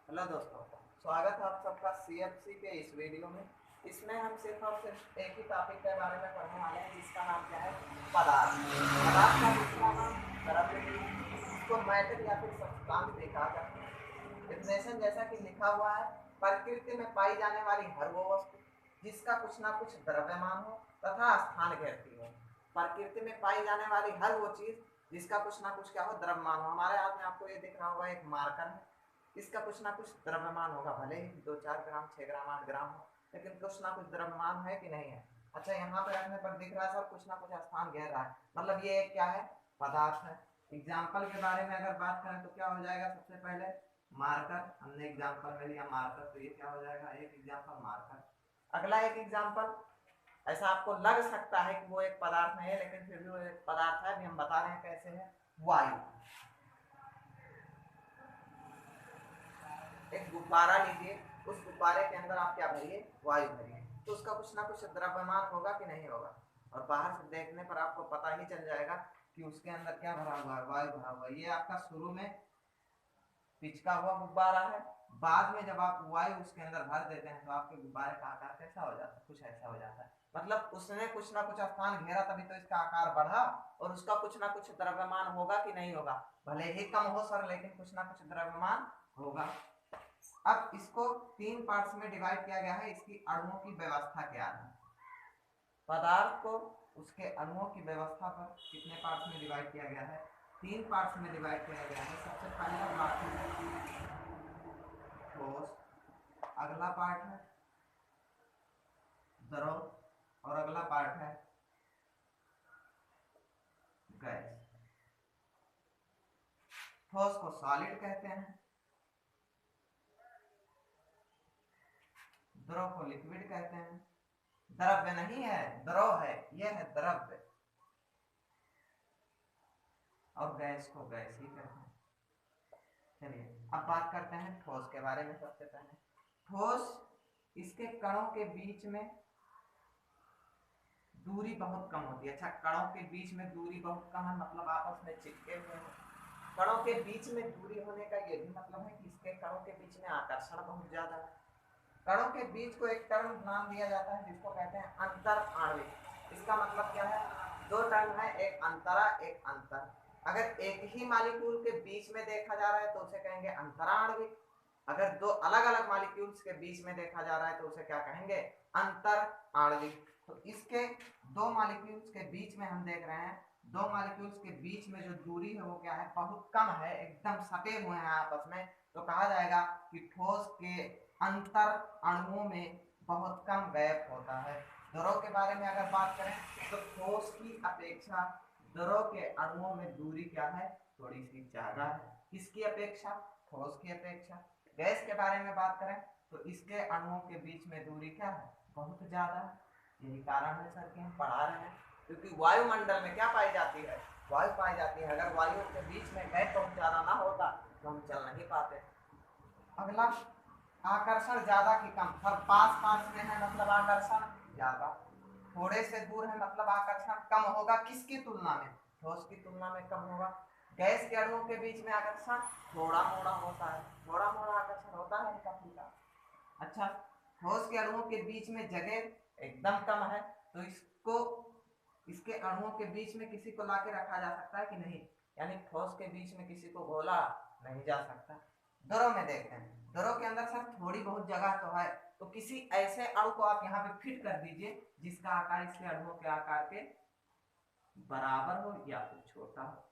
Hello दोस्तों, स्वागत है आप सबका सीएफसी के इस वीडियो में। इसमें हम सिर्फ और सिर्फ एक ही टॉपिक के बारे में पढ़ने वाले हैं जिसका नाम क्या है? पदार्थ। पदार्थ का दूसरा नाम द्रव्य भी है। इसको मैटर या फिर सब्सटेंस भी कहा जाता है। डेफिनेशन जैसा कि लिखा हुआ है, प्रकृति में पाई जाने वाली हर वो वस्तु जिसका कुछ ना कुछ द्रव्यमान हो तथा स्थान घेरती हो। प्रकृति में पाई जाने वाली हर वो चीज जिसका कुछ ना कुछ क्या हो, द्रव्यमान हो। हमारे हाथ में आपको ये दिख रहा होगा एक मार्कर है, इसका कुछ ना कुछ द्रव्यमान होगा, भले ही 2-4 ग्राम 6 ग्राम 8 ग्राम हो, लेकिन कुछ ना कुछ द्रव्यमान है कि नहीं है। अच्छा, यहाँ पे रखने पर दिख रहा है सर कुछ ना कुछ स्थान घेर रहा है, मतलब ये क्या है? पदार्थ है। एग्जाम्पल के बारे में अगर बात करें तो क्या हो जाएगा? सबसे पहले मार्कर, हमने एग्जाम्पल में लिया मार्कर, तो ये क्या हो जाएगा? एक एग्जाम्पल मार्कर। अगला एक एग्जाम्पल, ऐसा आपको लग सकता है कि वो एक पदार्थ नहीं है, लेकिन फिर भी वो एक पदार्थ है। अभी हम बता रहे हैं कैसे है। वायु। एक गुब्बारा लीजिए, उस गुब्बारे के अंदर आप क्या भरिए? वायु भरिए, तो उसका कुछ ना कुछ द्रव्यमान होगा कि नहीं होगा। और बाहर से देखने पर आपको पता ही चल जाएगा कि उसके अंदर क्या भरा हुआ है? वायु भरा हुआ है। ये आपका शुरू में पिचका हुआ गुब्बारा है, बाद में जब आप वायु उसके अंदर भर देते हैं तो आपके गुब्बारे का आकार कैसा हो जाता है? कुछ ऐसा हो जाता है। मतलब उसने कुछ ना कुछ स्थान घेरा, तभी तो इसका आकार बढ़ा, और उसका कुछ ना कुछ द्रव्यमान होगा कि नहीं होगा। भले ही कम हो सर, लेकिन कुछ ना कुछ द्रव्यमान होगा। अब इसको 3 पार्ट्स में डिवाइड किया गया है। इसकी अणुओं की व्यवस्था क्या है? पदार्थ को उसके अणुओं की व्यवस्था पर कितने पार्ट्स में डिवाइड किया गया है? 3 पार्ट्स में डिवाइड किया गया है। सबसे पहला पार्ट है ठोस, अगला पार्ट है द्रव, और अगला पार्ट है गैस। ठोस को सॉलिड कहते हैं, द्रव को लिक्विड कहते हैं। द्रव्य नहीं है, द्रव है, यह है द्रव्य। और गैस को गैस ही कहते हैं। चलिए अब बात करते हैं ठोस के बारे में। सबसे पहले ठोस, इसके कणों के बीच में दूरी बहुत कम होती है। अच्छा, कणों के बीच में दूरी बहुत कम है, मतलब आपस में चिपके हुए हैं। कणों के बीच में दूरी होने का ये भी मतलब है कि इसके कणों के बीच में आकर्षण बहुत ज्यादा है। कणों के बीच को एक टर्म नाम दिया जाता है जिसको कहते हैं अंतर आणविक। इसका मतलब क्या है? 2 टर्म है, एक अंतरा एक अंतर। अगर एक ही मालिक्यूल के बीच में देखा जा रहा है तो उसे कहेंगे अंतराण्विक। अगर 2 अलग-अलग मालिक्यूल्स के बीच में देखा जा रहा है तो उसे क्या कहेंगे? अंतर आणविक। तो इसके 2 मालिक्यूल्स के बीच में हम देख रहे हैं, 2 मालिक्यूल्स के बीच में जो दूरी है वो क्या है? बहुत कम है, एकदम सटे हुए हैं आपस में। तो कहा जाएगा कि ठोस के अंतर अणुओं में बहुत कम गैप होता है। द्रव के बारे में अगर बात करें तो ठोस की अपेक्षा द्रव के अणुओं में दूरी क्या है? थोड़ी सी ज्यादा है। किसकी अपेक्षा? ठोस की अपेक्षा। गैस के बारे में बात करें तो इसके अणुओं के बीच में दूरी क्या है? बहुत ज्यादा है। यही कारण है सर कि हम पढ़ा रहे हैं, क्योंकि वायुमंडल में क्या पाई जाती है? वायु पाई जाती है। अगर वायु के बीच में गैप बहुत ज्यादा ना होता तो हम चल नहीं पाते। अगला, आकर्षण ज्यादा की कम। सर पास पास में है मतलब आकर्षण ज्यादा, थोड़े से दूर है मतलब आकर्षण कम होगा। किसकी तुलना में? ठोस की तुलना में कम होगा। गैस के अणुओं के बीच में आकर्षण थोड़ा मोड़ा होता है, थोड़ा मोड़ा आकर्षण होता है हल्का फुल्का। अच्छा, ठोस के अणुओं के बीच में जगह एकदम कम है, तो इसको इसके अणुओं के बीच में किसी को लाके रखा जा सकता है कि नहीं? यानी ठोस के बीच में किसी को घोला नहीं जा सकता। द्रव में देखते हैं, द्रव के अंदर सर थोड़ी बहुत जगह तो है, तो किसी ऐसे अणु को आप यहाँ पे फिट कर दीजिए जिसका आकार इसके अणुओं के आकार के बराबर हो या फिर छोटा हो।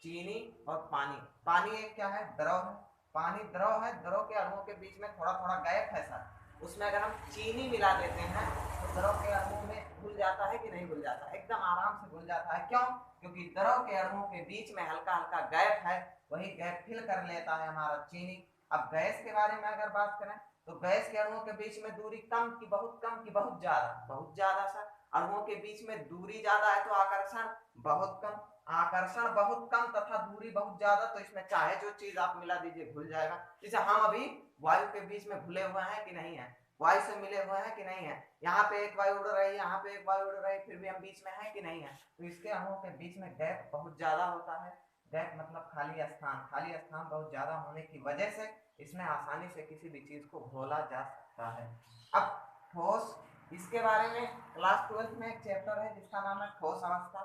चीनी और पानी। पानी एक क्या है? द्रव है। पानी द्रव है, द्रव के अणुओं के बीच में थोड़ा थोड़ा गैप है सर, उसमें अगर हम चीनी मिला देते हैं तो द्रव के अणुओं में घुल जाता है कि नहीं घुल जाता? एकदम आराम से घुल जाता है। क्यों? क्योंकि द्रव के अणुओं के बीच में हल्का हल्का गैप है, वही गैप फिल कर लेता है हमारा चीनी। अब गैस के बारे में अगर बात करें तो गैस के अणुओं के बीच में दूरी कम की बहुत, कम की बहुत ज्यादा? बहुत ज्यादा सर। अणुओं के बीच में दूरी ज्यादा है तो आकर्षण बहुत कम। आकर्षण बहुत कम तथा दूरी बहुत ज्यादा, तो इसमें चाहे जो चीज आप मिला दीजिए घुल जाएगा। जैसे हम अभी वायु के बीच में घुले हुए हैं कि नहीं है? वायु से मिले हुए हैं कि नहीं है? यहाँ पे एक वायु उड़ रही है, यहाँ पे एक वायु उड़ रही है, फिर भी हम बीच में है कि नहीं है? तो इसके अणुओं के बीच में गैप बहुत ज्यादा होता है। गैप मतलब खाली स्थान, खाली स्थान बहुत ज़्यादा होने की वजह से इसमें आसानी से किसी भी चीज़ को घोला जा सकता है। अब ठोस, इसके बारे में क्लास 12 में एक चैप्टर है जिसका नाम है ठोस अवस्था,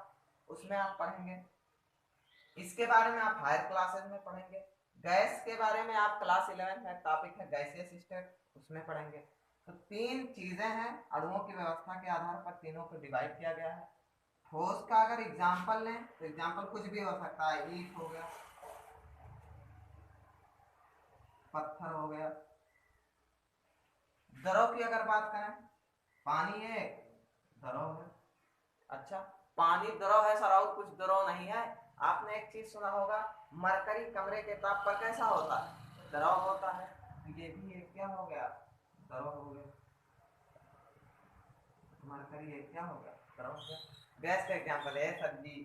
उसमें आप पढ़ेंगे। इसके बारे में आप हायर क्लासेस में पढ़ेंगे। गैस के बारे में आप क्लास 11 में टॉपिक है गैसियस स्टेट, उसमें पढ़ेंगे। तो तीन चीजें हैं, अणुओं की व्यवस्था के आधार पर तीनों को डिवाइड किया गया है। ठोस का अगर एग्जाम्पल लें तो एग्जाम्पल कुछ भी हो सकता है, ईंट हो गया, पत्थर हो गया। द्रव की अगर बात करें, पानी है, द्रव है। अच्छा, पानी द्रव है सर, और कुछ द्रव नहीं है? आपने एक चीज सुना होगा, मरकरी कमरे के ताप पर कैसा होता है? द्रव होता है। तो ये भी एक क्या हो गया? द्रव हो गया। मरकरी एक क्या हो गया? द्रव हो गया। गैस का एग्जाम्पल है सब्जी,